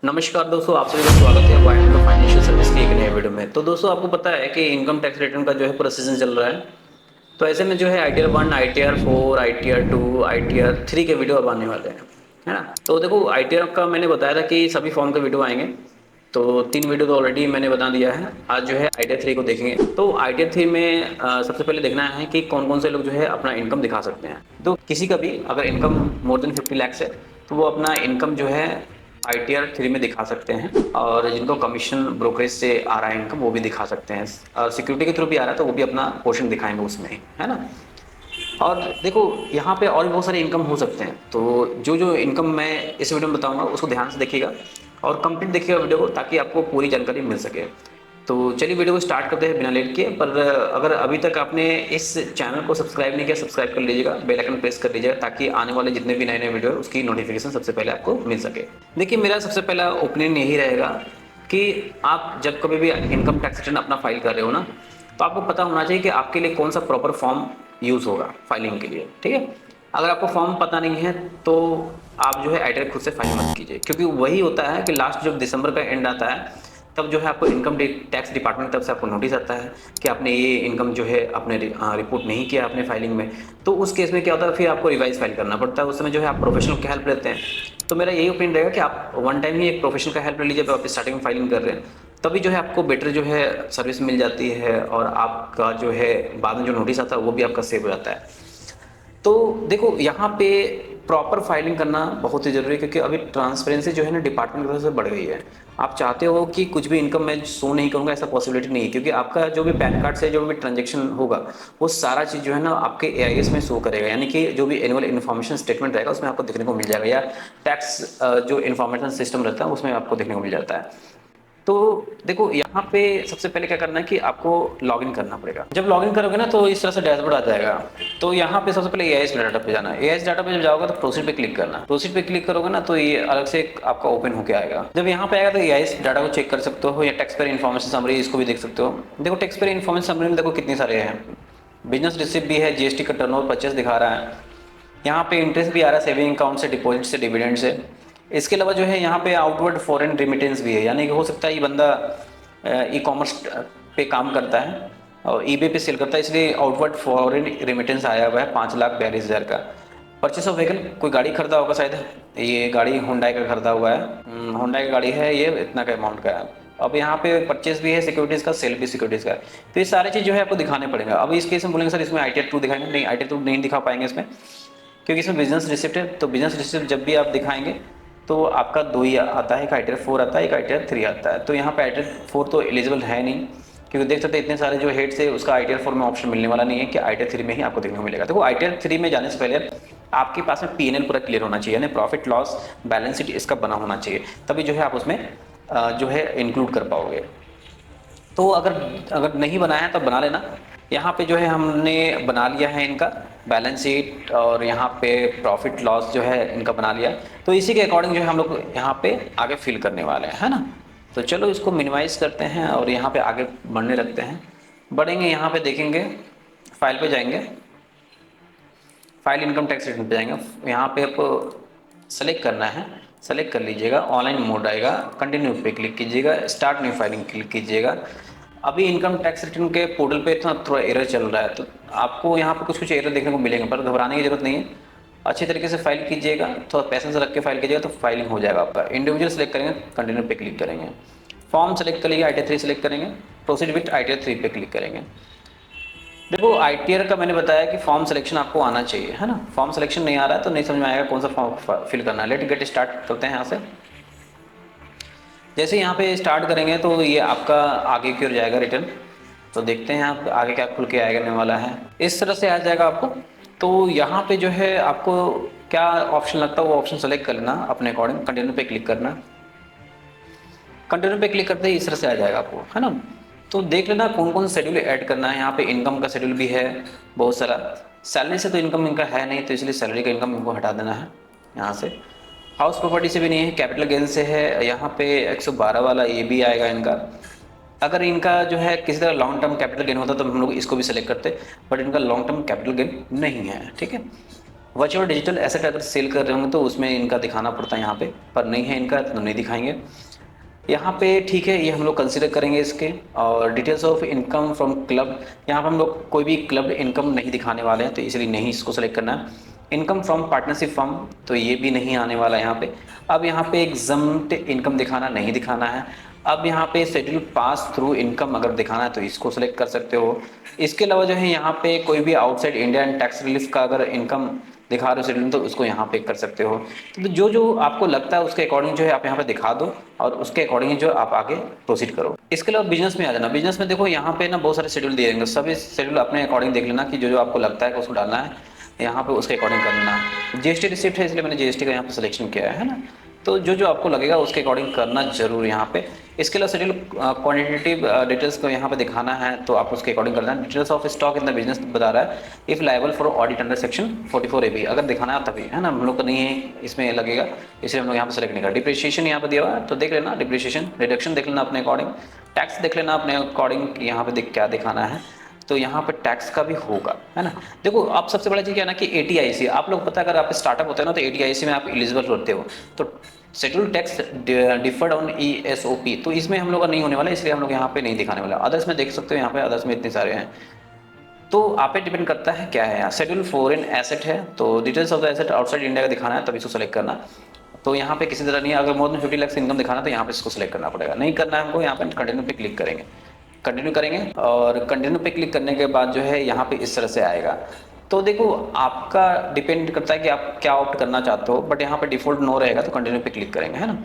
नमस्कार दोस्तों, आप सभी का स्वागत है वाइंड फाइनेंशियल सर्विस की एक नए वीडियो में। तो दोस्तों आपको पता है कि इनकम टैक्स रिटर्न का जो है पूरा सीजन चल रहा है। तो ऐसे में जो है आईटीआर 1, आईटीआर 4, आईटीआर 2, आईटीआर 3 के वीडियो अब आने वाले हैं, है ना। तो देखो आईटीआर का मैंने बताया था कि सभी फॉर्म के वीडियो आएंगे। तो 3 वीडियो तो ऑलरेडी मैंने बता दिया है। आज जो है आईटीआर 3 को देखेंगे। तो आईटीआर 3 में सबसे पहले देखना है कि कौन कौन से लोग जो है अपना इनकम दिखा सकते हैं। तो किसी का भी अगर इनकम मोर देन 50 लाख है तो वो अपना इनकम जो है आईटीआर 3 में दिखा सकते हैं। और जिनको कमीशन ब्रोकरेज से आ रहा है इनकम वो भी दिखा सकते हैं, और सिक्योरिटी के थ्रू भी आ रहा है तो वो भी अपना पोर्शन दिखाएंगे उसमें ही, है ना। और देखो यहाँ पे और भी बहुत सारे इनकम हो सकते हैं। तो जो जो इनकम मैं इस वीडियो में बताऊंगा उसको ध्यान से देखिएगा और कंप्लीट देखिएगा वीडियो को, ताकि आपको पूरी जानकारी मिल सके। तो चलिए वीडियो को स्टार्ट करते हैं बिना लेट के। पर अगर अभी तक आपने इस चैनल को सब्सक्राइब नहीं किया, सब्सक्राइब कर लीजिएगा, बेल आइकन प्रेस कर लीजिएगा, ताकि आने वाले जितने भी नए नए वीडियो है उसकी नोटिफिकेशन सबसे पहले आपको मिल सके। देखिए मेरा सबसे पहला ओपिनियन यही रहेगा कि आप जब कभी भी इनकम टैक्स रिटर्न अपना फाइल कर रहे हो ना, तो आपको पता होना चाहिए कि आपके लिए कौन सा प्रॉपर फॉर्म यूज़ होगा फाइलिंग के लिए, ठीक है। अगर आपको फॉर्म पता नहीं है तो आप जो है आईटीआर खुद से फाइल मत कीजिए, क्योंकि वही होता है कि लास्ट जब दिसंबर का एंड आता है तब जो है आपको इनकम टैक्स डिपार्टमेंट की तरफ से आपको नोटिस आता है कि आपने ये इनकम जो है आपने रिपोर्ट नहीं किया अपने फाइलिंग में। तो उस केस में क्या होता है, फिर आपको रिवाइज फाइल करना पड़ता है। उस समय जो है आप प्रोफेशनल की हेल्प लेते हैं। तो मेरा यही ओपिनियन रहेगा कि आप वन टाइम ही एक प्रोफेशनल का हेल्प ले लीजिए जब आप स्टार्टिंग में फाइलिंग कर रहे हैं, तभी जो है आपको बेटर जो है सर्विस मिल जाती है, और आपका जो है बाद में जो नोटिस आता है वो भी आपका सेव हो जाता है। तो देखो यहाँ पे प्रॉपर फाइलिंग करना बहुत ही ज़रूरी है, क्योंकि अभी ट्रांसपेरेंसी जो है ना डिपार्टमेंट की तरफ से बढ़ गई है। आप चाहते हो कि कुछ भी इनकम मैं शो नहीं करूँगा, ऐसा पॉसिबिलिटी नहीं है, क्योंकि आपका जो भी पैन कार्ड से जो भी ट्रांजेक्शन होगा वो सारा चीज़ जो है ना आपके एआईएस में शो करेगा। यानी कि जो भी एनुअल इन्फॉर्मेशन स्टेटमेंट रहेगा उसमें आपको देखने को मिल जाएगा, या टैक्स जो इन्फॉर्मेशन सिस्टम रहता है उसमें आपको देखने को मिल जाता है। तो देखो यहाँ पे सबसे पहले क्या करना है कि आपको लॉगिन करना पड़ेगा। जब लॉगिन करोगे ना तो इस तरह से डैशबोर्ड आ जाएगा। तो यहाँ पे सबसे पहले एआईएस डाटा पे जाना है। एआईएस डाटा पे जब जाओगे तो प्रोसीड पे क्लिक करना। प्रोसीड पे क्लिक करोगे ना तो ये अलग से आपका ओपन होकर आएगा। जब यहाँ पे आएगा तो एआईएस डाटा को चेक कर सकते हो, या टैक्स पेयर इन्फॉर्मेशन समरी इसको भी देख सकते हो। देखो टैक्स पेयर इन्फॉर्मेशन समरी में देखो कितने सारे हैं। बिजनेस रिसिप्ट भी है, जीएसटी का टर्नओवर 25 दिखा रहा है। यहाँ पे इंटरेस्ट भी आ रहा है सेविंग अकाउंट से, डिपॉजिट से, डिविडेंड से। इसके अलावा जो है यहाँ पे आउटवर्ड फॉरेन रिमिटेंस भी है, यानी कि हो सकता है ये बंदा ई कॉमर्स पे काम करता है और ईबे पे सेल करता है, इसलिए आउटवर्ड फॉरेन रिमिटेंस आया हुआ है 5,42,000 का। परचेस ऑफ व्हीकल, कोई गाड़ी खरीदा होगा शायद, ये गाड़ी होंडाई का खरीदा हुआ है। होंडाई की गाड़ी है, ये इतना का अमाउंट का है। अब यहाँ पे परचेस भी है सिक्योरिटीज़ का, सेल भी सिक्योरिटीज़ का है। तो ये सारी चीज़ जो है आपको दिखाने पड़ेगा। अब इस केस में बोलेंगे सर इसमें आईटीआर 2 दिखाएंगे, नहीं आईटीआर 2 नहीं दिखा पाएंगे इसमें, क्योंकि इसमें बिजनेस रिसिप्ट है। तो बिजनेस रिसिप्ट जब भी आप दिखाएंगे तो आपका दो ही आता है, एक आईटीआर 4 आता है, एक आईटीआर 3 आता है। तो यहाँ पे आईटीआर 4 तो एलिजिबल है नहीं, क्योंकि देख सकते हैं इतने सारे जो हेड्स है उसका आईटीआर 4 में ऑप्शन मिलने वाला नहीं है, कि आईटीआर 3 में ही आपको देखने को मिलेगा। देखो आईटीआर 3 में जाने से पहले आपके पास में पीएनएल पूरा क्लियर होना चाहिए, यानी प्रॉफिट लॉस बैलेंस शीट इसका बना होना चाहिए, तभी जो है आप उसमें जो है इंक्लूड कर पाओगे। तो अगर अगर नहीं बनाया है तो बना लेना। यहाँ पे जो है हमने बना लिया है इनका बैलेंस शीट, और यहाँ पे प्रॉफिट लॉस जो है इनका बना लिया। तो इसी के अकॉर्डिंग जो है हम लोग यहाँ पे आगे फिल करने वाले हैं, है ना। तो चलो इसको मिनिमाइज करते हैं और यहाँ पे आगे बढ़ने लगते हैं। बढ़ेंगे, यहाँ पे देखेंगे, फाइल पे जाएंगे, फाइल इनकम टैक्स रिटर्न पे जाएंगे। यहाँ पे आपको सेलेक्ट करना है, सेलेक्ट कर लीजिएगा, ऑनलाइन मोड आएगा, कंटिन्यू पे क्लिक कीजिएगा, स्टार्ट न्यू फाइलिंग क्लिक कीजिएगा। अभी इनकम टैक्स रिटर्न के पोर्टल पे थोड़ा एरर चल रहा है, तो आपको यहाँ पे कुछ कुछ एरर देखने को मिलेंगे, पर घबराने की जरूरत नहीं है। अच्छे तरीके से फाइल कीजिएगा, थोड़ा पैसेंस रख के फाइल कीजिएगा तो फाइलिंग हो जाएगा आपका। इंडिविजुअल सेलेक्ट करेंगे, कंटिन्यू पे क्लिक करेंगे, फॉर्म सेलेक्ट कर लीजिए, आईटीआर 3 सेलेक्ट करेंगे, प्रोसीड विथ आईटीआर 3 पे क्लिक करेंगे। देखो आईटीआर का मैंने बताया कि फॉर्म सिलेक्शन आपको आना चाहिए, है ना। फॉर्म सिलेक्शन नहीं आ रहा है तो नहीं समझ में आएगा कौन सा फॉर्म फिल करना है। लेट गेट स्टार्ट करते हैं यहाँ से। जैसे यहाँ पे स्टार्ट करेंगे तो ये आपका आगे की ओर जाएगा रिटर्न। तो देखते हैं आप आगे क्या खुल के आने वाला है। इस तरह से आ जाएगा आपको। तो यहाँ पे जो है आपको क्या ऑप्शन लगता है वो ऑप्शन सेलेक्ट कर लेना अपने अकॉर्डिंग, कंटिन्यू पे क्लिक करना। कंटिन्यू पे क्लिक करते ही इस तरह से आ जाएगा आपको, है ना। तो देख लेना कौन कौन सा शेड्यूल ऐड करना है। यहाँ पे इनकम का शेड्यूल भी है बहुत सारा। सैलरी से तो इनकम इनका है नहीं, तो इसलिए सैलरी का इनकम इनको हटा देना है यहाँ से। हाउस प्रॉपर्टी से भी नहीं है, कैपिटल गेन से है। यहाँ पे 112 वाला ये भी आएगा इनका। अगर इनका जो है किसी तरह लॉन्ग टर्म कैपिटल गेन होता तो हम लोग इसको भी सेलेक्ट करते, बट इनका लॉन्ग टर्म कैपिटल गेन नहीं है, ठीक है। वर्चुअल डिजिटल एसेट अगर सेल कर रहे होंगे तो उसमें इनका दिखाना पड़ता है यहाँ पे, पर नहीं है इनका तो नहीं दिखाएंगे यहाँ पे। ठीक है, ये हम लोग कंसिडर करेंगे इसके। और details of income from club, यहाँ पर हम लोग कोई भी क्लब इनकम नहीं दिखाने वाले हैं, तो इसलिए नहीं इसको सेलेक्ट करना है। इनकम फ्रॉम पार्टनरशिप फर्म, तो ये भी नहीं आने वाला यहाँ पे। अब यहाँ पे एग्जम्प्ट इनकम दिखाना नहीं दिखाना है। अब यहाँ पे शेड्यूल पास थ्रू इनकम अगर दिखाना है तो इसको सेलेक्ट कर सकते हो। इसके अलावा जो है यहाँ पे कोई भी outside India and tax relief का अगर इनकम दिखा रहे हो शेड्यूल, तो उसको यहाँ पे कर सकते हो। तो जो जो आपको लगता है उसके अकॉर्डिंग जो है आप यहाँ पे दिखा दो, और उसके अकॉर्डिंग जो आप आगे प्रोसीड करो। इसके अलावा बिजनेस में आ जाना। बिजनेस में देखो यहाँ पे ना बहुत सारे शेड्यूल दिए रहेंगे, सभी शेड्यूल अपने अकॉर्डिंग देख लेना कि जो जो आपको लगता है कि उसको डालना है यहाँ पे उसके अकॉर्डिंग कर लेना। जीएसटी रिसिप्ट है इसलिए मैंने जीएसटी का यहाँ पे सिलेक्शन किया है ना। तो जो जो आपको लगेगा उसके अकॉर्डिंग करना जरूर यहाँ पे। इसके अलावा शेड्यूल क्वांटिटेटिव डिटेल्स को यहाँ पे दिखाना है तो आप उसके अकॉर्डिंग करना है। Details of stock in the business बता रहा है if liable for audit under section 44A अगर दिखाना है तभी, है ना। हम लोग को नहीं है इसमें लगेगा, इसलिए हम लोग यहाँ पे सेलेक्ट नहीं कर। डिप्रिशिएशन यहाँ पे दिया हुआ है तो देख लेना, डिप्रिशिएशन रिडक्शन देख लेना अपने अकॉर्डिंग। टैक्स देख लेना अपने अकॉर्डिंग यहाँ पे क्या दिखाना है, तो यहाँ पे टैक्स का भी होगा, है ना। देखो आप सबसे बड़ा चीज़ क्या है ना कि एटीआईसी, आप लोग पता है अगर आप स्टार्टअप होते हैं ना तो एटीआईसी में आप एलिजिबल होते हो, तो schedule tax deferred on ESOP, तो इसमें हम लोग का नहीं होने वाला, इसलिए हम लोग यहाँ पे नहीं दिखाने वाला। अदर्स में देख सकते हो, यहाँ पे अदर्स में इतने सारे हैं, तो आप पे डिपेंड करता है क्या है। यहाँ शेड्यूल फॉरेन एसेट है तो details of the asset outside India का दिखाना है तब इसको सेलेक्ट करना। तो यहाँ पे किसी तरह नहीं है, अगर मोर देन 50 लाख इनकम दिखाना तो यहाँ पे इसको सेलेक्ट करना पड़ेगा। नहीं करना है हमको, यहाँ पे कंटिन्यू पे क्लिक करेंगे, कंटिन्यू करेंगे और कंटिन्यू पे क्लिक करने के बाद जो है यहाँ पे इस तरह से आएगा। तो देखो आपका डिपेंड करता है कि आप क्या ऑप्ट करना चाहते हो, बट यहाँ पे डिफॉल्ट नो रहेगा तो कंटिन्यू पे क्लिक करेंगे, है ना।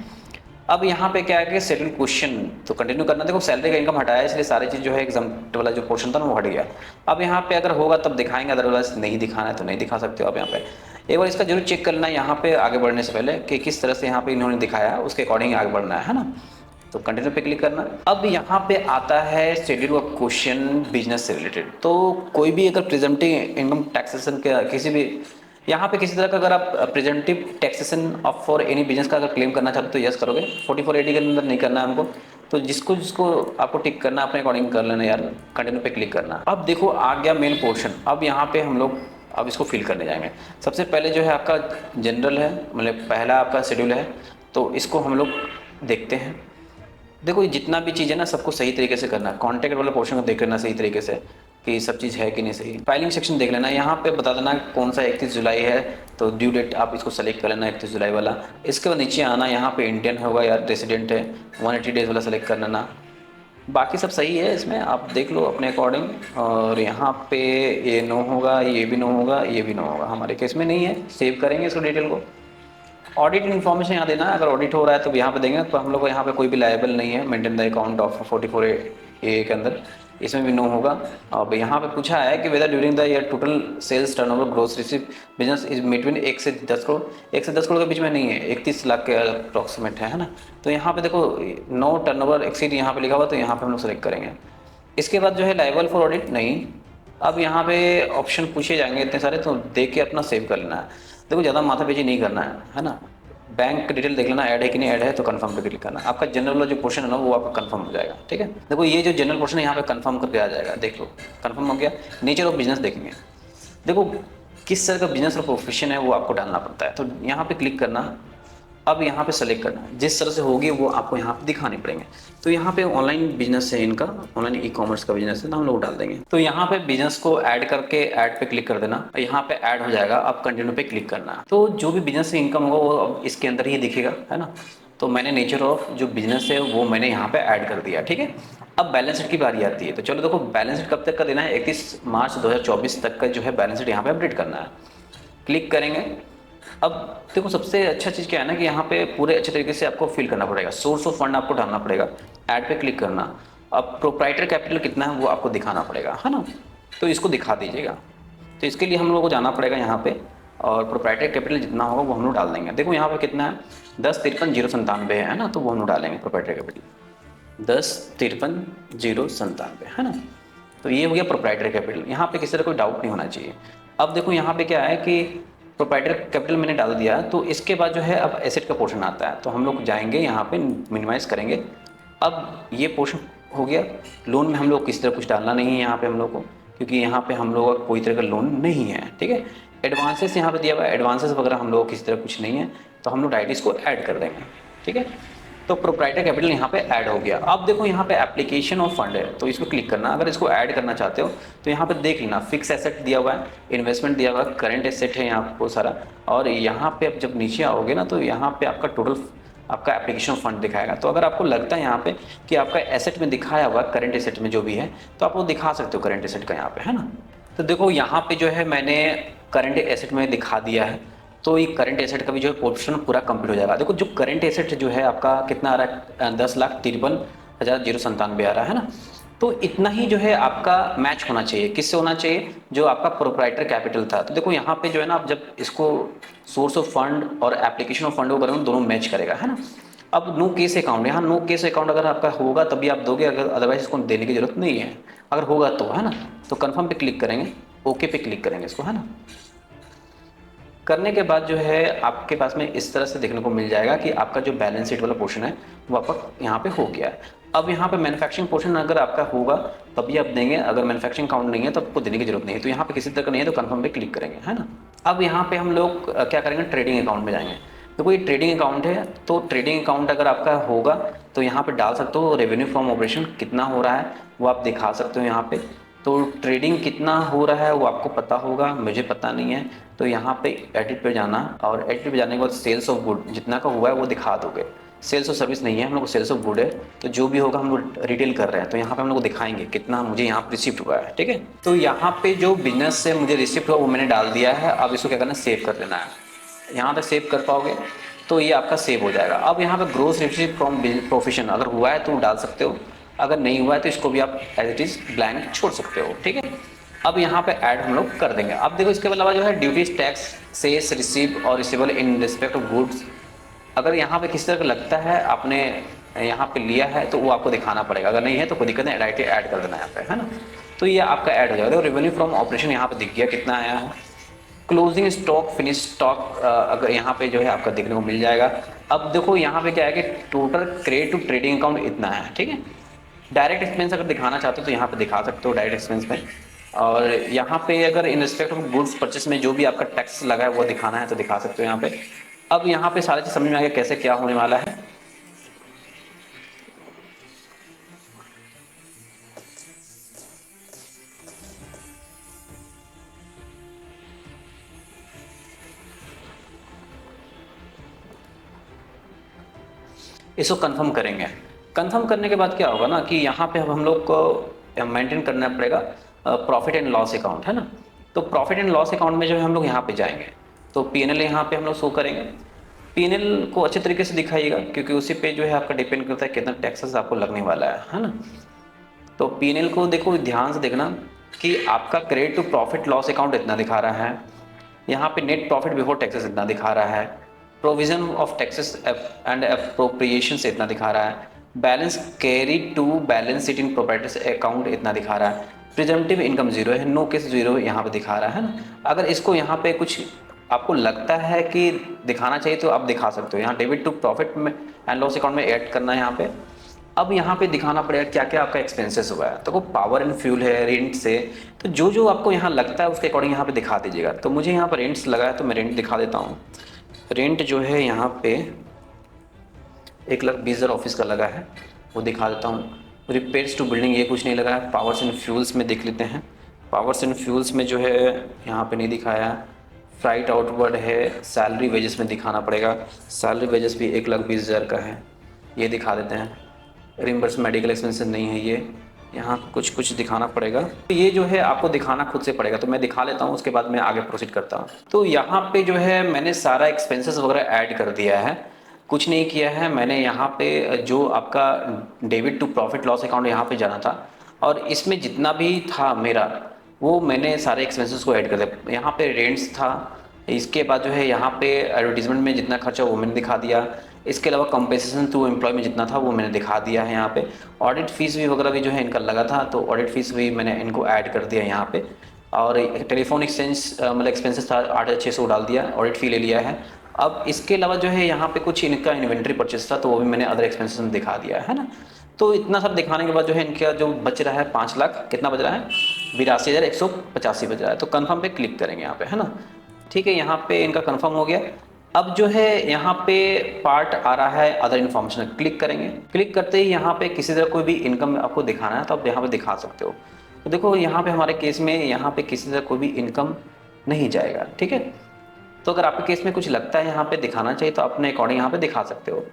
अब यहाँ पे क्या है कि सेटल क्वेश्चन, तो कंटिन्यू करना। देखो सैलरी का इनकम हटाया इसलिए सारी चीज़ जो है एग्जाम्प्ट वाला जो पोर्शन था ना वो हट गया। अब यहाँ पे अगर होगा तब दिखाएंगे, अदरवाइज नहीं दिखाना है तो नहीं दिखा सकते हो आप यहाँ पे। एक बार इसका जरूर चेक करना है यहाँ पे आगे बढ़ने से पहले कि किस तरह से यहाँ पे इन्होंने दिखाया, उसके अकॉर्डिंग आगे बढ़ना है ना। तो कंटिन्यू पे क्लिक करना। अब यहाँ पे आता है शेड्यूल का क्वेश्चन बिजनेस से रिलेटेड। तो कोई भी अगर प्रेजेंटिंग इनकम टैक्सेशन के किसी भी यहाँ पे किसी तरह का अगर आप प्रेजेंटिव taxation of for any business का अगर क्लेम करना चाहते हो तो यस करोगे। 4480 के अंदर नहीं करना है हमको, तो जिसको जिसको आपको टिक करना अपने अकॉर्डिंग कर लेना यार, कंटिन्यू पे क्लिक करना। अब देखो आ गया मेन पोर्शन। अब यहाँ पे हम लोग अब इसको फिल करने जाएंगे। सबसे पहले जो है आपका जनरल है, मतलब पहला आपका शेड्यूल है, तो इसको हम लोग देखते हैं। देखो ये जितना भी चीज़ है ना सबको सही तरीके से करना है। कॉन्टैक्ट वाला पोर्शन को देख लेना सही तरीके से कि सब चीज़ है कि नहीं सही। फाइलिंग सेक्शन देख लेना, यहाँ पे बता देना कौन सा 31 जुलाई है, तो ड्यू डेट आप इसको सेलेक्ट कर लेना 31 जुलाई वाला। इसके बाद नीचे आना, यहाँ पे इंडियन होगा या रेसिडेंट है 180 डेज वाला सेलेक्ट कर लेना। बाकी सब सही है इसमें, आप देख लो अपने अकॉर्डिंग। और यहाँ पे ये नो होगा, ये भी नो होगा, ये भी नो होगा, हमारे केस में नहीं है। सेव करेंगे इसको डिटेल को। ऑडिट इन्फॉर्मेशन यहाँ देना है, अगर ऑडिट हो रहा है तो यहाँ पे देंगे। तो हम लोग को यहाँ पे कोई भी लायबल नहीं है maintain the account of 44A के अंदर, इसमें भी नो होगा। अब यहाँ पे पूछा है कि whether during the year total sales turnover gross receive business is between 1 से 10 करोड़। 1 से 10 करोड़ के बीच में नहीं है, 31 लाख के अप्रॉक्सीमेट है ना। तो यहाँ पे देखो नो टर्नओवर एक्सीड यहाँ पे लिखा हुआ, तो यहाँ पे हम लोग सेलेक्ट करेंगे। इसके बाद जो है लायबल फॉर ऑडिट नहीं। अब यहाँ पे ऑप्शन पूछे जाएंगे इतने सारे, तो देख के अपना सेव कर लेना है। देखो ज़्यादा माथापेची नहीं करना है ना। बैंक डिटेल देख लेना, ऐड है कि नहीं ऐड है, तो कंफर्म पे क्लिक करना। आपका जनरल वाला जो पोर्शन है ना वो आपका कंफर्म हो जाएगा, ठीक है। देखो ये जो जनरल पोर्शन है यहाँ पे कंफर्म करके आ जाएगा, देख लो कंफर्म हो गया। नेचर ऑफ बिजनेस देखेंगे, देखो किस तरह का बिजनेस और प्रोफेशन है वो आपको डालना पड़ता है, तो यहाँ पे क्लिक करना। अब यहाँ पे सेलेक्ट करना, जिस तरह से होगी वो आपको यहाँ पे दिखाने पड़ेंगे। तो यहाँ पे ऑनलाइन बिजनेस है इनका, ऑनलाइन ई कॉमर्स का बिजनेस है, तो हम लोग डाल देंगे। तो यहाँ पे बिजनेस को ऐड करके ऐड पे क्लिक कर देना, यहाँ पे ऐड हो जाएगा। अब कंटिन्यू पे क्लिक करना। तो जो भी बिजनेस से इनकम होगा वो अब इसके अंदर ही दिखेगा, है ना। तो मैंने नेचर ऑफ जो बिजनेस है वो मैंने यहाँ पे ऐड कर दिया, ठीक है। अब बैलेंस शीट की बारी आती है, तो चलो देखो बैलेंस शीट कब तक का देना है, 31 मार्च 2024 तक का जो है बैलेंस शीट यहाँ पे अपडेट करना है। क्लिक करेंगे। अब देखो सबसे अच्छा चीज़ क्या है ना कि यहाँ पे पूरे अच्छे तरीके से आपको फिल करना पड़ेगा। सोर्स ऑफ फंड आपको डालना पड़ेगा, ऐड पे क्लिक करना। अब प्रोप्राइटर कैपिटल कितना है वो आपको दिखाना पड़ेगा, है ना। तो इसको दिखा दीजिएगा। तो इसके लिए हम लोगों को जाना पड़ेगा यहाँ पे, और प्रोप्राइटर कैपिटल जितना होगा वो हम लोग डाल देंगे। देखो यहाँ पे कितना है 1053,097 है ना, तो वो हम लोग डालेंगे प्रोप्राइटर कैपिटल 1053,097, है ना। तो ये हो गया प्रोप्राइटर कैपिटल। यहाँ पे किसी तरह कोई डाउट नहीं होना चाहिए। अब देखो यहाँ पे क्या है कि प्रोप्राइटर कैपिटल मैंने डाल दिया, तो इसके बाद जो है अब एसेट का पोर्शन आता है, तो हम लोग जाएंगे यहाँ पे मिनिमाइज करेंगे। अब ये पोर्शन हो गया। लोन में हम लोग किसी तरह कुछ डालना नहीं है यहाँ पे हम लोग को, क्योंकि यहाँ पे हम लोग का कोई तरह का लोन नहीं है, ठीक है। एडवांसेस यहाँ पे दिया हुआ है, एडवांसेस वगैरह हम लोगों को किसी तरह कुछ नहीं है, तो हम लोग डायरेक्ट इसको ऐड कर देंगे। ठीक है, तो प्रोप्राइटर कैपिटल यहाँ पे ऐड हो गया। अब देखो यहाँ पे एप्लीकेशन ऑफ फंड है, तो इसको क्लिक करना। अगर इसको ऐड करना चाहते हो तो यहाँ पे देख लेना, फिक्स एसेट दिया हुआ है, इन्वेस्टमेंट दिया हुआ है, करंट एसेट है यहाँ पे सारा, और यहाँ पे अब जब नीचे आओगे ना तो यहाँ पे आपका टोटल आपका एप्लीकेशन फंड दिखाएगा। तो अगर आपको लगता है यहाँ पे कि आपका एसेट में दिखाया हुआ करंट एसेट में जो भी है, तो आप वो दिखा सकते हो करंट एसेट का यहाँ पे, है ना। तो देखो यहाँ पे जो है मैंने करंट एसेट में दिखा दिया है, तो ये करंट एसेट का भी जो है पोर्शन पूरा कंप्लीट हो जाएगा। देखो जो करंट एसेट जो है आपका कितना आ रहा है, 10,53,097 आ रहा है ना। तो इतना ही जो है आपका मैच होना चाहिए, किससे होना चाहिए, जो आपका प्रोप्राइटर कैपिटल था। तो देखो यहाँ पे जो है ना, आप जब इसको सोर्स ऑफ फंड और एप्लीकेशन ऑफ फंड को करोगे दोनों मैच करेगा, है ना। अब नो केस अकाउंट, यहाँ नो केस अकाउंट अगर आपका होगा तभी आप दोगे, अगर अदरवाइज इसको देने की जरूरत नहीं है। अगर होगा तो, है ना, तो कन्फर्म पे क्लिक करेंगे, ओके पे क्लिक करेंगे इसको, है ना। करने के बाद जो है आपके पास में इस तरह से देखने को मिल जाएगा कि आपका जो बैलेंस शीट वाला पोर्शन है वो आपका यहाँ पे हो गया है। अब यहाँ पे मैन्युफैक्चरिंग पोर्शन अगर आपका होगा तभी आप देंगे, अगर मैन्युफैक्चरिंग काउंट नहीं है तो आपको देने की जरूरत नहीं है। तो यहाँ पे किसी तरह का नहीं है तो कंफर्म पे क्लिक करेंगे, है ना। अब यहाँ पे हम लोग क्या करेंगे, ट्रेडिंग अकाउंट में जाएंगे। देखो ये ट्रेडिंग अकाउंट है, तो ट्रेडिंग अकाउंट अगर आपका होगा तो यहाँ पे डाल सकते हो रेवेन्यू फ्रॉम ऑपरेशन कितना हो रहा है वो आप दिखा सकते हो यहाँ पे। तो ट्रेडिंग कितना हो रहा है वो आपको पता होगा, मुझे पता नहीं है। तो यहाँ पे एडिट पे जाना, और एडिट पे जाने के बाद सेल्स ऑफ गुड जितना का हुआ है वो दिखा दोगे। सेल्स ऑफ सर्विस नहीं है, हम लोग सेल्स ऑफ गुड है, तो जो भी होगा हम लोग रिटेल कर रहे हैं, तो यहाँ पे हम लोग दिखाएंगे कितना मुझे यहाँ पे रिसिप्ट हुआ है। ठीक है, तो यहाँ पे जो बिजनेस से मुझे रिसिप्ट हुआ वो मैंने डाल दिया है। अब इसको क्या करना है, सेव कर देना है। यहाँ तक सेव कर पाओगे तो ये आपका सेव हो जाएगा। अब यहाँ पे ग्रोस रिसिप्ट फ्रॉम प्रोफेशन अगर हुआ है तो डाल सकते हो, अगर नहीं हुआ है तो इसको भी आप एज इट इज ब्लैंक छोड़ सकते हो। ठीक है, अब यहाँ पे ऐड हम लोग कर देंगे। अब देखो इसके अलावा जो है ड्यूटीज, टैक्स, सेस, रिसीव और receivable in respect of goods, अगर यहाँ पे किसी तरह का लगता है आपने यहाँ पे लिया है तो वो आपको दिखाना पड़ेगा, अगर नहीं है तो कोई दिक्कत नहीं, डायरेक्ट ऐड कर देना है यहाँ पे, है ना। तो ये आपका ऐड हो जाएगा। देखो रेवेन्यू फ्रॉम ऑपरेशन यहाँ पे दिख गया कितना आया है। क्लोजिंग स्टॉक, फिनिश स्टॉक अगर यहाँ पे जो है आपका देखने को मिल जाएगा। अब देखो यहाँ पे क्या है कि total credit to trading account इतना है। ठीक है, डायरेक्ट एक्सपेंस अगर दिखाना चाहते हो तो यहाँ पे दिखा सकते हो डायरेक्ट एक्सपेंस में, और यहाँ पे अगर in respect of goods purchase में जो भी आपका टैक्स लगा है वो दिखाना है तो दिखा सकते हो यहाँ पे। अब यहाँ पे सारी चीज समझ में आ गया कैसे क्या होने वाला है। इसको कंफर्म करेंगे। कंफर्म करने के बाद क्या होगा ना कि यहाँ पे अब हम लोग को मेंटेन करना पड़ेगा प्रॉफिट एंड लॉस अकाउंट, है ना। तो प्रॉफिट एंड लॉस अकाउंट में जो है हम लोग यहाँ पे जाएंगे, तो पीएनएल यहाँ पे हम लोग शो करेंगे। पीएनएल को अच्छे तरीके से दिखाइएगा क्योंकि उसी पे जो है आपका डिपेंड करता है कितना टैक्सेस आपको लगने वाला है ना। तो पीएनएल को देखो ध्यान से देखना कि आपका credit to profit loss account इतना दिखा रहा है, यहाँ पे नेट प्रॉफिट बिफोर टैक्सेस इतना दिखा रहा है, provision of taxes and appropriation से इतना दिखा रहा है, balance carry to balance sheet in proprietors account इतना दिखा रहा है, प्रिजम्पटिव इनकम जीरो है, नो केस जीरो यहाँ पे दिखा रहा है ना। अगर इसको यहाँ पे कुछ आपको लगता है कि दिखाना चाहिए तो आप दिखा सकते हो। यहाँ डेबिट टू प्रॉफिट में एंड लॉस अकाउंट में ऐड करना है यहाँ पे। अब यहाँ पे दिखाना पड़ेगा क्या क्या आपका एक्सपेंसेस हुआ है। तो पावर एंड फ्यूल है, रेंट से, तो जो जो आपको यहाँ लगता है उसके अकॉर्डिंग यहाँ पे दिखा दीजिएगा। तो मुझे यहाँ पर रेंट्स लगा है तो मैं रेंट दिखा देता हूँ। रेंट जो है यहाँ पे 1,20,000 ऑफिस का लगा है वो दिखा देता हूँ। रिपेयर्स टू बिल्डिंग ये कुछ नहीं लगा है। पावर्स एंड फ्यूल्स में देख लेते हैं। पावर्स एंड फ्यूल्स में जो है यहाँ पे नहीं दिखाया है। फ्राइट आउटवर्ड है, सैलरी वेजेस में दिखाना पड़ेगा। सैलरी वेजेस भी 1,20,000 का है, ये दिखा देते हैं। रिम्बर्स मेडिकल एक्सपेंसेस नहीं है ये, यहाँ कुछ कुछ दिखाना पड़ेगा। तो ये जो है आपको दिखाना खुद से पड़ेगा, तो मैं दिखा लेता हूँ उसके बाद मैं आगे प्रोसीड करता हूँ। तो यहाँ पे जो है मैंने सारा एक्सपेंसेस वगैरह ऐड कर दिया है, कुछ नहीं किया है मैंने। यहाँ पे जो आपका debit to profit loss account यहाँ पे जाना था और इसमें जितना भी था मेरा वो मैंने सारे एक्सपेंसेस को ऐड कर दिया। यहाँ पे रेंट्स था, इसके बाद जो है यहाँ पे एडवर्टीजमेंट में जितना खर्चा वो मैंने दिखा दिया। इसके अलावा कंपेंसेशन टू एम्प्लॉय में जितना था वो मैंने दिखा दिया है यहाँ पे। ऑडिट फीस भी वगैरह भी जो है इनका लगा था तो ऑडिट फीस भी मैंने इनको ऐड कर दिया यहाँ पे। और टेलीफोन एक्सचेंज मतलब एक्सपेंसेस था 8,600 डाल दिया, ऑडिट फी ले लिया है। अब इसके अलावा जो है यहाँ पे कुछ इनका इन्वेंट्री परचेस था तो वो भी मैंने अदर एक्सपेंसेस में दिखा दिया है ना। तो इतना सब दिखाने के बाद जो है इनका जो बच रहा है 5 लाख कितना बच रहा है, 82,185 बच रहा है। तो कन्फर्म पे क्लिक करेंगे यहाँ पे, है ना। ठीक है, यहाँ पे इनका कंफर्म हो गया। अब जो है यहाँ पे पार्ट आ रहा है अदर इन्फॉर्मेशन, क्लिक करेंगे। क्लिक करते ही यहाँ पे किसी तरह कोई भी इनकम आपको दिखाना है तो आप यहाँ पे दिखा सकते हो। तो देखो यहाँ पे हमारे केस में यहाँ पे किसी तरह कोई भी इनकम नहीं जाएगा, ठीक है। तो अगर आपके केस में कुछ लगता है यहाँ पे दिखाना चाहिए तो अपने अकॉर्डिंग यहाँ पे दिखा सकते हो।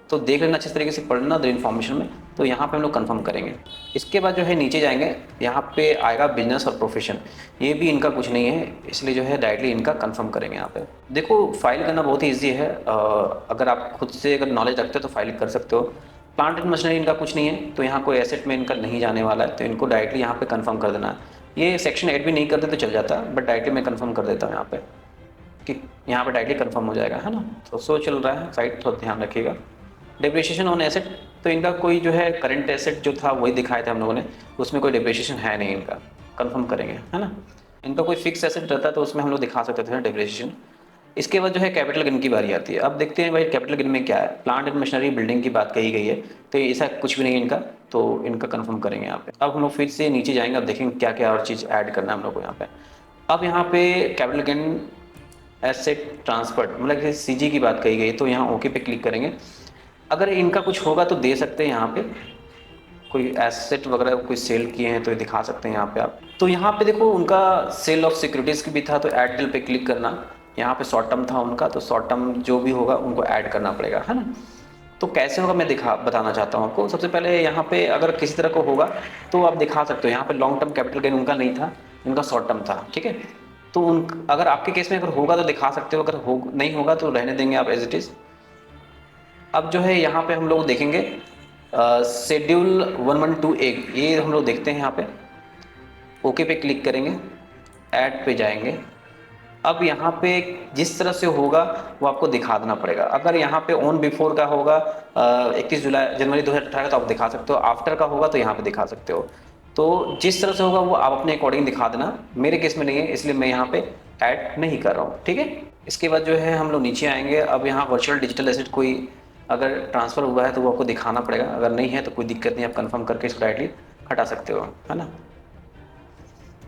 तो देख लेना, अच्छे तरीके से पढ़ना अदर इन्फॉर्मेशन में। तो यहाँ पे हम लोग कंफर्म करेंगे। इसके बाद जो है नीचे जाएंगे, यहाँ पे आएगा बिजनेस और प्रोफेशन। ये भी इनका कुछ नहीं है, इसलिए जो है डायरेक्टली इनका कंफर्म करेंगे यहाँ पे। देखो फाइल करना बहुत ही ईजी है, अगर आप खुद से अगर नॉलेज रखते हो तो फाइल कर सकते हो। प्लांट एंड मशीनरी इनका कुछ नहीं है, तो यहाँ कोई एसेट में इनका नहीं जाने वाला है, तो इनको डायरेक्टली यहाँ पे कंफर्म कर देना है। ये सेक्शन ऐड भी नहीं करते तो चल जाता, बट डायरेक्टली मैं कंफर्म कर देता हूँ यहाँ पे कि यहाँ पे डायरेक्टली कंफर्म हो जाएगा, है ना। तो सो चल रहा है साइट, थोड़ा ध्यान रखिएगा। डिप्रिसिएशन ऑन एसेट, तो इनका कोई जो है करंट एसेट जो था वही दिखाया था हम लोगों ने, उसमें कोई डिप्रिसिएशन है नहीं इनका, कंफर्म करेंगे, है ना। इनका कोई फिक्स एसेट रहता है तो उसमें हम लोग दिखा सकते थे डिप्रिसिएशन। इसके बाद जो है कैपिटल गेन की बारी आती है। अब देखते हैं भाई कैपिटल गेन में क्या है। प्लांट एंड मशीनरी बिल्डिंग की बात कही गई है, तो ऐसा कुछ भी नहीं है इनका, तो इनका कंफर्म करेंगे यहाँ पे। अब हम लोग फिर से नीचे जाएंगे, अब देखेंगे क्या क्या और चीज़ ऐड करना है हम लोग को यहाँ पे। अब यहाँ पे कैपिटल गेन एसेट ट्रांसफर, मतलब कि सीजी की बात कही गई, तो यहाँ ओके पे क्लिक करेंगे। अगर इनका कुछ होगा तो दे सकते हैं यहाँ पे, कोई एसेट वगैरह कोई सेल किए हैं तो ये दिखा सकते हैं यहाँ पे आप। तो यहाँ पे देखो उनका सेल ऑफ सिक्योरिटीज़ की भी था, तो ऐड डील पे क्लिक करना। यहाँ पे शॉर्ट टर्म था उनका, तो शॉर्ट टर्म जो भी होगा उनको ऐड करना पड़ेगा, है ना। तो कैसे होगा मैं बताना चाहता हूँ आपको। सबसे पहले यहाँ पे अगर किसी तरह को होगा तो आप दिखा सकते हो। यहाँ पे लॉन्ग टर्म कैपिटल गेन उनका नहीं था, उनका शॉर्ट टर्म था, ठीक है। तो अगर आपके केस में अगर होगा तो दिखा सकते हो, अगर नहीं होगा तो रहने देंगे आप एज इट इज़। अब जो है यहाँ पे हम लोग देखेंगे शेड्यूल 112A, ये हम लोग देखते हैं यहाँ पे। ओके पे क्लिक करेंगे, ऐड पे जाएंगे। अब यहाँ पे जिस तरह से होगा वो आपको दिखा देना पड़ेगा। अगर यहाँ पे ऑन बिफोर का होगा 21 जनवरी 2018 तो आप दिखा सकते हो, आफ्टर का होगा तो यहाँ पे दिखा सकते हो। तो जिस तरह से होगा वो आप अपने अकॉर्डिंग दिखा देना। मेरे केस में नहीं है इसलिए मैं यहाँ पे ऐड नहीं कर रहा हूँ, ठीक है। इसके बाद जो है हम लोग नीचे आएंगे। अब यहाँ वर्चुअल डिजिटल एसेट कोई अगर ट्रांसफ़र हुआ है तो वो आपको दिखाना पड़ेगा, अगर नहीं है तो कोई दिक्कत नहीं, आप कंफर्म करके इसको डायरेक्टली हटा सकते हो, है ना।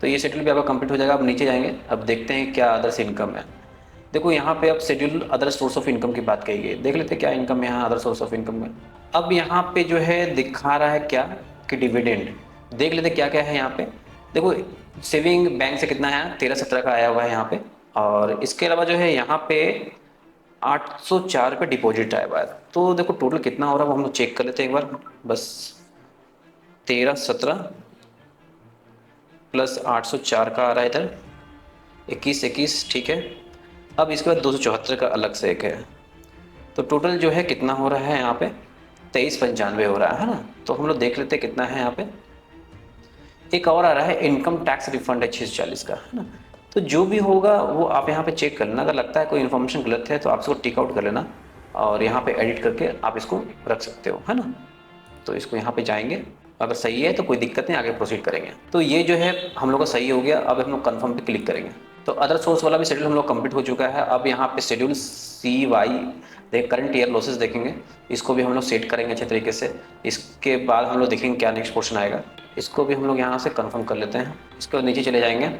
तो ये शेड्यूल भी आपका कंप्लीट हो जाएगा। अब नीचे जाएंगे, अब देखते हैं क्या अदर्स इनकम है। देखो यहाँ पे अब schedule other source of income की बात कही गई, देख लेते हैं क्या इनकम है यहाँ अदर सोर्स ऑफ इनकम में। अब यहाँ पे जो है दिखा रहा है क्या कि डिविडेंड, देख लेते क्या क्या है यहाँ पे। देखो सेविंग बैंक से कितना है, 13-17 का आया हुआ है यहाँ पे। और इसके अलावा जो है यहाँ पे 804 रुपये डिपॉजिट आया हुआ है। तो देखो टोटल कितना हो रहा है वो हम लोग चेक कर लेते हैं एक बार। बस 13-17 प्लस 804 का आ रहा है इधर, 21, ठीक है। अब इसके बाद 274 का अलग से एक है, तो टोटल जो है कितना हो रहा है यहाँ पे 2395 हो रहा है ना। तो हम लोग देख लेते हैं कितना है यहाँ पे। एक और आ रहा है इनकम टैक्स रिफंड है 640 का, है ना। तो जो भी होगा वो आप यहाँ पे चेक कर लेना। अगर लगता है कोई इन्फॉर्मेशन गलत है तो आप इसको टिक आउट कर लेना और यहाँ पे एडिट करके आप इसको रख सकते हो, है ना। तो इसको यहाँ पे जाएंगे, अगर सही है तो कोई दिक्कत नहीं, आगे प्रोसीड करेंगे। तो ये जो है हम लोग का सही हो गया। अब हम लोग कन्फर्म पे क्लिक करेंगे। तो अदर सोर्स वाला भी शेड्यूल हम लोग कंप्लीट हो चुका है। अब यहाँ पे शेड्यूल CY देख करंट ईयर लॉसेस देखेंगे, इसको भी हम लोग सेट करेंगे अच्छे तरीके से। इसके बाद हम लोग देखेंगे क्या नेक्स्ट पोर्शन आएगा, इसको भी हम लोग यहाँ से कंफर्म कर लेते हैं। इसके बाद नीचे चले जाएंगे,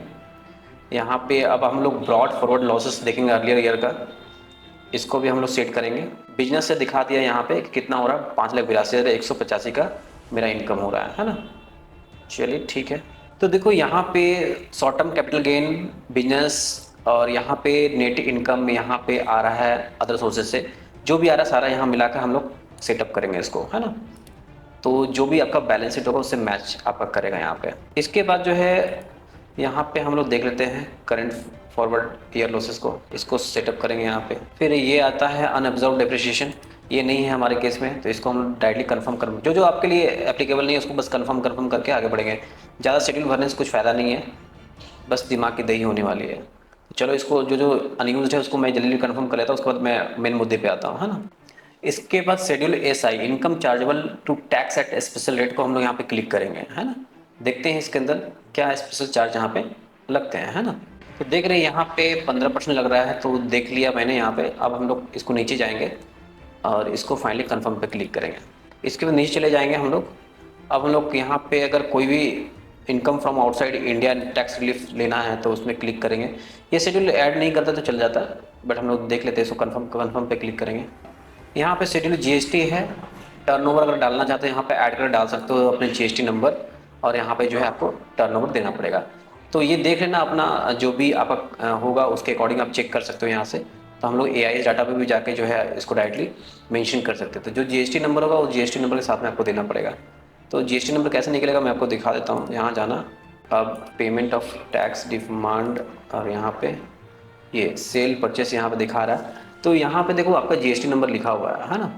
यहाँ पे अब हम लोग ब्रॉड फॉरवर्ड लॉसेस देखेंगे अर्लियर ईयर का, इसको भी हम लोग सेट करेंगे। बिजनेस से दिखा दिया यहाँ पे कि कितना हो रहा है, 5,82,185 का मेरा इनकम हो रहा है ना। चलिए ठीक है। तो देखो यहाँ पे short term capital gain business और यहाँ पे नेट इनकम यहाँ पे आ रहा है अदर सोर्सेज से, जो भी आ रहा है सारा यहाँ मिलाकर हम लोग सेटअप करेंगे इसको, है ना। तो जो भी आपका बैलेंस शीट होगा उससे मैच आपका करेगा यहाँ पे। इसके बाद जो है यहाँ पे हम लोग देख लेते हैं करंट फॉरवर्ड ईयर लॉसेस को, इसको सेटअप करेंगे यहाँ पे। फिर ये आता है अनअब्जॉर्ब डेप्रिसिएशन, ये नहीं है हमारे केस में, तो इसको हम डायरेक्टली कंफर्म कर, जो आपके लिए एप्लीकेबल नहीं है उसको बस कंफर्म करके आगे बढ़ेंगे। ज़्यादा शेड्यूल भरने से कुछ फ़ायदा नहीं है, बस दिमाग की दही होने वाली है। चलो इसको जो अनयूज्ड है उसको मैं जल्दी कंफर्म कर लेता हूँ, उसके बाद मैं मेन मुद्दे पे आता हूँ, है ना। इसके बाद schedule SI income chargeable to tax at special rate को हम लोग यहाँ पे क्लिक करेंगे, है ना। देखते हैं इसके अंदर क्या स्पेशल चार्ज यहाँ पे लगते हैं, है ना। तो देख रहे हैं यहाँ पे 15% लग रहा है, तो देख लिया मैंने यहाँ पे। अब हम लोग इसको नीचे जाएंगे और इसको फाइनली कंफर्म पे क्लिक करेंगे। इसके बाद नीचे चले जाएंगे हम लोग। अब हम लोग यहाँ पे अगर कोई भी income from outside India tax relief लेना है तो उसमें क्लिक करेंगे। ये शेड्यूल ऐड नहीं करता तो चल जाता, बट हम लोग देख लेते हैं, इसको कन्फर्म कन्फर्म पे क्लिक करेंगे। यहाँ पे शेड्यूल जीएसटी है, टर्नओवर अगर डालना चाहते हैं यहाँ पे ऐड कर डाल सकते हो अपने जीएसटी नंबर, और यहाँ पे जो है आपको टर्नओवर देना पड़ेगा। तो ये देख लेना अपना जो भी आपका होगा उसके अकॉर्डिंग आप चेक कर सकते हो यहाँ से। तो हम लोग एआईएस डाटा पे भी जाके जो है इसको डायरेक्टली मेंशन कर सकते हैं। तो जो जीएसटी नंबर होगा वो जीएसटी नंबर के साथ में आपको देना पड़ेगा। तो जीएसटी नंबर कैसे निकलेगा मैं आपको दिखा देता हूँ। यहाँ जाना, अब पेमेंट ऑफ टैक्स डिमांड, और यहाँ पे ये सेल परचेस यहाँ पे दिखा रहा है। तो यहाँ पे देखो आपका जीएसटी नंबर लिखा हुआ है ना,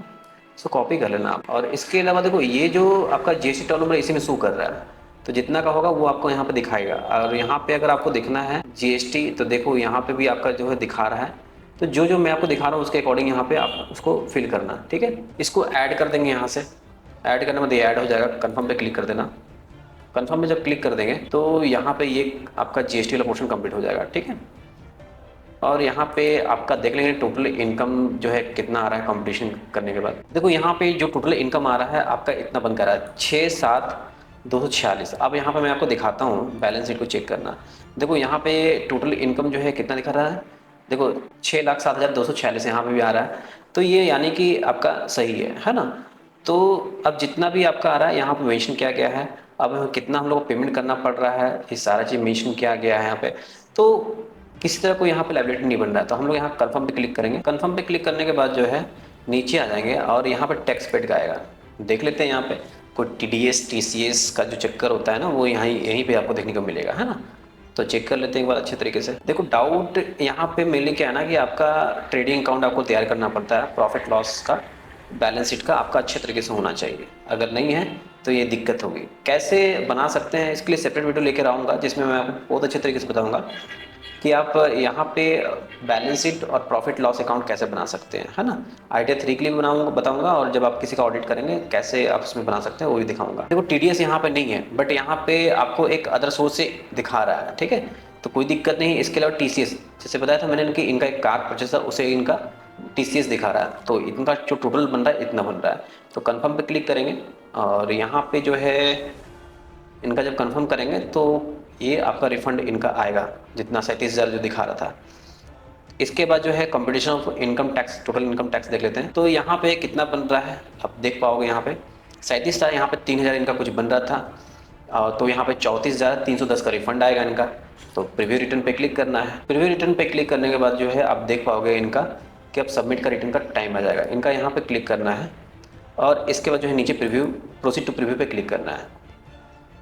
इसको कॉपी कर लेना आप। और इसके अलावा देखो ये जो आपका जीएसटी टर्न नंबर इसी में शो कर रहा है, तो जितना का होगा वो आपको यहाँ पे दिखाएगा। और यहाँ पे अगर आपको देखना है जीएसटी तो देखो यहाँ पे भी आपका जो है दिखा रहा है। तो जो जो मैं आपको दिखा रहा हूँ उसके अकॉर्डिंग यहाँ पे आप उसको फिल करना, ठीक है। इसको ऐड कर देंगे यहाँ से, ऐड करने में ऐड हो जाएगा, कन्फर्म पे क्लिक कर देना। कन्फर्म में जब क्लिक कर देंगे तो यहाँ पे ये आपका जीएसटी वाला पोर्शन कंप्लीट हो जाएगा, ठीक है। और यहाँ पे आपका देख लेंगे टोटल इनकम जो है कितना आ रहा है कंप्लीशन करने के बाद। देखो यहाँ पे जो टोटल इनकम आ रहा है आपका इतना बन कर रहा है 6,7,246। अब यहाँ पे मैं आपको दिखाता हूँ बैलेंस शीट को चेक करना। देखो यहाँ पे टोटल इनकम जो है कितना दिखा रहा है, देखो 6,07,246 यहाँ पे भी आ रहा है। तो ये यानी कि आपका सही है ना। तो अब जितना भी आपका आ रहा है यहाँ पे मेंशन किया गया है, अब कितना हम लोग को पेमेंट करना पड़ रहा है ये सारा चीज़ मेंशन किया गया है यहाँ पे। तो किसी तरह कोई यहाँ पे लायबिलिटी नहीं बन रहा है। तो हम लोग यहाँ कंफर्म पे क्लिक करेंगे। कंफर्म पे क्लिक करने के बाद जो है नीचे आ जाएंगे और यहाँ पे टैक्स पेड का आएगा, देख लेते हैं यहाँ पे कोई टीडीएस टीसीएस का जो चक्कर होता है ना वो यहीं पे आपको देखने को मिलेगा, है ना। तो चेक कर लेते हैं एक बार अच्छे तरीके से। देखो डाउट यहाँ पे मेनली क्या है ना कि आपका ट्रेडिंग अकाउंट आपको तैयार करना पड़ता है, प्रॉफिट लॉस का बैलेंस शीट का आपका अच्छे तरीके से होना चाहिए। अगर नहीं है तो ये दिक्कत होगी। कैसे बना सकते हैं इसके लिए सेपरेट वीडियो लेकर आऊँगा जिसमें मैं आपको बहुत अच्छे तरीके से बताऊँगा कि आप यहाँ पे बैलेंस शीट और प्रॉफिट लॉस अकाउंट कैसे बना सकते हैं, है ना। आईटीआर 3 के लिए बनाऊंगा बताऊंगा, और जब आप किसी का ऑडिट करेंगे कैसे आप उसमें बना सकते हैं वो भी दिखाऊंगा। देखो टीडीएस यहाँ पे नहीं है, बट यहाँ पे आपको एक अदर सोर्स से दिखा रहा है, ठीक है। तो कोई दिक्कत नहीं। इसके अलावा टीसीएस जैसे बताया था मैंने कि इनका एक कार परचेस था उसे इनका टीसीएस दिखा रहा है। तो इनका जो टोटल बन रहा है इतना बन रहा है। तो कन्फर्म पे क्लिक करेंगे और यहाँ पे जो है इनका जब कंफर्म करेंगे तो ये आपका रिफंड इनका आएगा जितना 37,000 जो दिखा रहा था। इसके बाद जो है competition of income tax, total income tax देख लेते हैं। तो यहाँ पे कितना बन रहा है आप देख पाओगे, यहाँ पे 37 था, यहाँ पे 3,000 इनका कुछ बन रहा था। तो यहाँ पे 34,310 का रिफंड आएगा इनका। तो प्रीव्यू रिटर्न पे क्लिक करना है। प्रीव्यू रिटर्न पे क्लिक करने के बाद जो है आप देख पाओगे इनका कि अब सबमिट का रिटर्न का टाइम आ जाएगा। इनका यहाँ पे क्लिक करना है और इसके बाद जो है नीचे प्रीव्यू, प्रोसीड टू प्रीव्यू पे क्लिक करना है।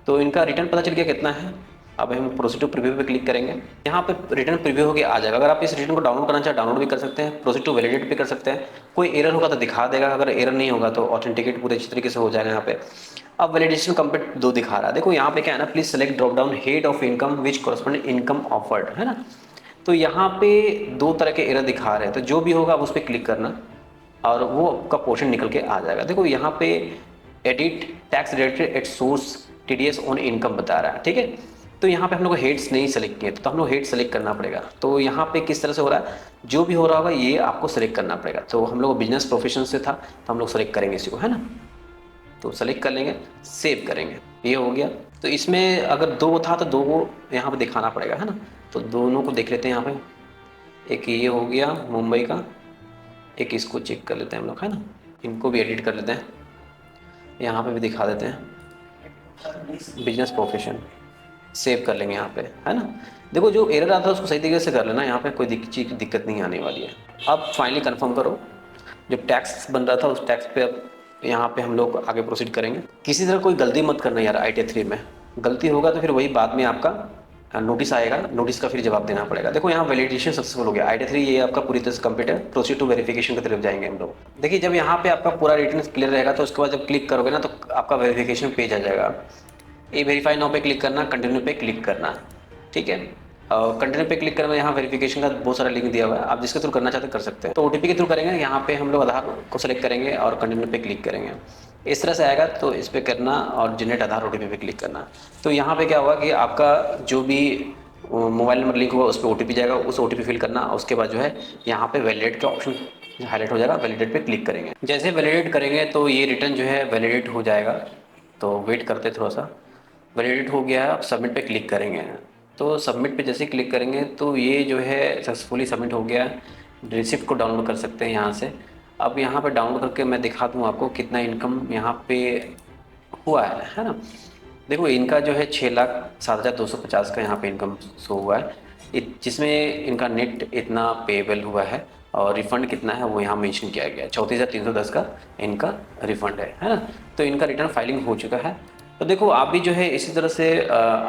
तो इनका रिटर्न पता चल गया कितना है। अब हम प्रोसीड टू प्रीव्यू पे क्लिक करेंगे। यहाँ पे रिटर्न प्रीव्यू होके आ जाएगा। अगर आप इस रिटर्न को डाउनलोड करना चाहें डाउनलोड भी कर सकते हैं, प्रोसीड टू वैलिडेट भी कर सकते हैं। कोई एरर होगा तो दिखा देगा, अगर एरर नहीं होगा तो ऑथेंटिकेट पूरे अच्छी तरीके से हो जाएगा यहाँ पे। अब वैलिडेशन कंप्लीट 2 दिखा रहा है। देखो यहाँ पे क्या है ना, please select drop down head of income which correspond income offered, है ना। तो यहाँ पे 2 तरह के एरर दिखा रहे हैं, तो जो भी होगा आप उस पर क्लिक करना और वो आपका पोर्शन निकल के आ जाएगा। देखो यहाँ पे edit tax related at source TDS on income बता रहा है, ठीक है। तो यहाँ पे हम लोग को हेड्स नहीं सेलेक्ट किए तो हम लोग हेड सेलेक्ट करना पड़ेगा। तो यहाँ पे किस तरह से हो रहा है, जो भी हो रहा होगा ये आपको सेलेक्ट करना पड़ेगा। तो हम लोग बिजनेस प्रोफेशन से था तो हम लोग सेलेक्ट करेंगे इसी को, है ना। तो सेलेक्ट कर लेंगे, सेव करेंगे, ये हो गया। तो इसमें अगर 2 था तो 2 को यहाँ पे दिखाना पड़ेगा, है ना। तो दोनों को देख लेते हैं यहाँ पे। एक ये हो गया मुंबई का, एक इसको चेक कर लेते हैं हम लोग, है ना। इनको भी एडिट कर लेते हैं, यहाँ पे भी दिखा देते हैं बिजनेस प्रोफेशन, सेव कर लेंगे यहाँ पे, है ना। देखो जो एरर आता है उसको सही तरीके से कर लेना, यहाँ पे कोई दिक्कत नहीं आने वाली है। अब फाइनली कंफर्म करो। जो टैक्स बन रहा था उस टैक्स पे अब यहाँ पे हम लोग आगे प्रोसीड करेंगे। किसी तरह कोई गलती मत करना यार, आईटीआर 3 में गलती होगा तो फिर वही बाद में आपका नोटिस आएगा, नोटिस का फिर जवाब देना पड़ेगा। देखो यहाँ वैलिडेशन सक्सेसफुल हो गया, आईटीआर 3 ये आपका पूरी तरह से कंप्लीट है। प्रोसीड टू वेरिफिकेशन की तरफ जाएंगे हम लोग। देखिए जब यहाँ पे आपका पूरा रिटर्न क्लियर रहेगा तो उसके बाद जब क्लिक करोगे ना तो आपका वेरिफिकेशन पेज आ जाएगा। ये वेरीफाई नाउ पे क्लिक करना, कंटिन्यू पे क्लिक करना, ठीक है। कंटिन्यू पे क्लिक करना, यहाँ वेरिफिकेशन का बहुत सारा लिंक दिया हुआ है, आप जिसके थ्रू करना चाहते हैं कर सकते हैं। तो ओटीपी के थ्रू करेंगे, यहाँ पे हम लोग आधार को सेलेक्ट करेंगे और कंटिन्यू पे क्लिक करेंगे। इस तरह से आएगा तो इस पर करना और जनरेट आधार ओटीपी पे क्लिक करना। तो यहाँ पे क्या होगा कि आपका जो भी मोबाइल नंबर लिंक हुआ उस पर ओटीपी जाएगा, उस ओटीपी फिल करना। उसके बाद जो है यहाँ पे वैलिडेट का ऑप्शन हाईलाइट हो जाएगा, वैलिडेट पे क्लिक करेंगे। जैसे वैलिडेट करेंगे तो ये रिटर्न जो है वैलिडेट हो जाएगा। तो वेट करते थोड़ा सा, वैलिडेट हो गया है, आप सबमिट पे क्लिक करेंगे। तो सबमिट पे जैसे क्लिक करेंगे तो ये जो है सक्सेसफुली सबमिट हो गया है। रिसिप्ट को डाउनलोड कर सकते हैं यहाँ से। अब यहाँ पे डाउनलोड करके मैं दिखा दूँ आपको कितना इनकम यहाँ पे हुआ है ना। देखो इनका जो है 6,07,250 का यहाँ पे इनकम शो हुआ है, जिसमें इनका नेट इतना पेएबल हुआ है और रिफ़ंड कितना है वो यहाँ मेंशन किया गया है। 34,310 का इनका रिफ़ंड है ना। तो इनका रिटर्न फाइलिंग हो चुका है। तो देखो आप भी जो है इसी तरह से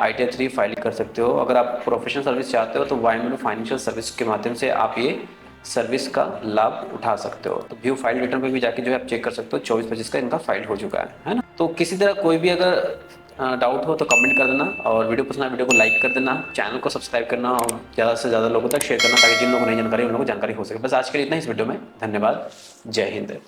ITR 3 फाइलिंग कर सकते हो। अगर आप प्रोफेशनल सर्विस चाहते हो तो वाईएमएल फाइनेंशियल सर्विस के माध्यम से आप ये सर्विस का लाभ उठा सकते हो। तो व्यू फाइल रिटर्न पे भी जाके जो है आप चेक कर सकते हो, 24-25 का इनका फाइल हो चुका है ना। तो किसी तरह कोई भी अगर डाउट हो तो कमेंट कर देना, और वीडियो पसंद आए वीडियो को लाइक कर देना, चैनल को सब्सक्राइब करना और ज़्यादा से ज़्यादा लोगों तक शेयर करना, ताकि जिन लोगों को नहीं जानकारी उन लोगों को जानकारी हो सके। बस आज के लिए इतना ही इस वीडियो में। धन्यवाद। जय हिंद।